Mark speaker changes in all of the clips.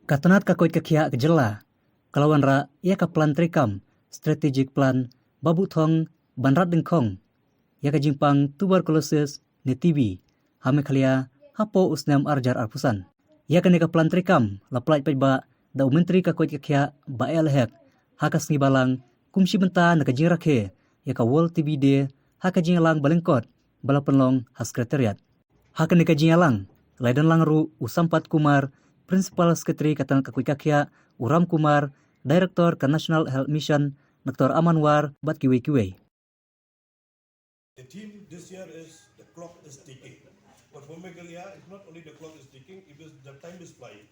Speaker 1: Katanat kakoit kakia kejela. Kalawan ra ia ka plan trekam, strategic plan, babu thong, banrat diengkhong. Ia ka jingpang tuberculosis ni TB. Hame khalia hapo usnam arjar arpusan. Ia ka plan trekam, laplai pajba da menteri kakoit kakia ba elhek. Hakas ni balang kumsi benta na kajing rakhe. Ia ka World TB Day, haka jing alang balengkot, balapenlong sekretariat. Haka ni kajing alang, laidan lang ru usampat kumar, Principal Secretary Katanat kakoit kakia, Uram Kumar, Director ke National Health Mission, Dr. Amanwar, bat kiwe-kiwe.
Speaker 2: The theme this year is the clock is ticking. But for Meghalaya, it's not only the clock is ticking, it is the time is flying.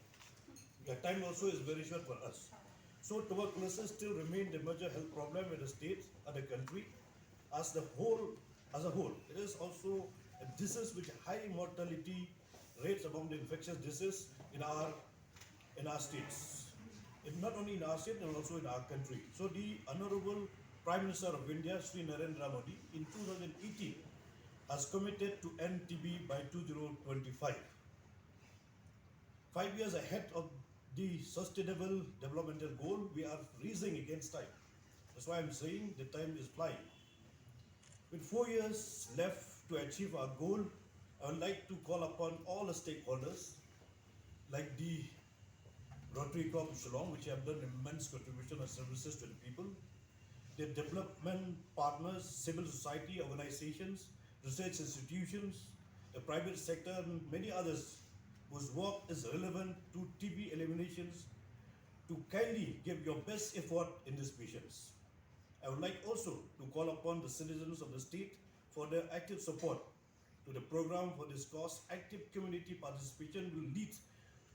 Speaker 2: The time also is very short for us. So tuberculosis still remains the major health problem in the state and the country as a whole. It is also a disease with high mortality rates among the infectious disease in our states. It's not only in our state but also in our country. So the Honorable Prime Minister of India, Sri Narendra Modi, in 2018 has committed to end TB by 2025. 5 years ahead of the Sustainable Developmental Goal, we are racing against time. That's why I'm saying the time is flying. With 4 years left to achieve our goal, I would like to call upon all the stakeholders, like the Rotary Club of Shillong, which have done immense contribution and services to the people, the development partners, civil society organizations, research institutions, the private sector, and many others whose work is relevant to TB eliminations, to kindly give your best effort in these missions. I would like also to call upon the citizens of the state for their active support to the program for this cause. Active community participation will lead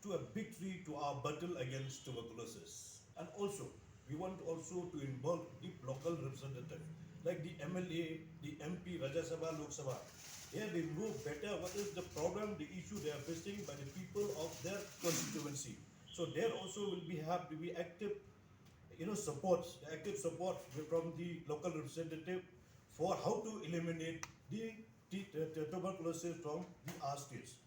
Speaker 2: to a victory to our battle against tuberculosis. And also, we want also to involve the local representative, like the MLA, the MP, Rajya Sabha, Lok Sabha. Here they know better what is the problem, the issue they are facing by the people of their constituency. So there also will have to be active, active support from the local representative for how to eliminate the tuberculosis from our states.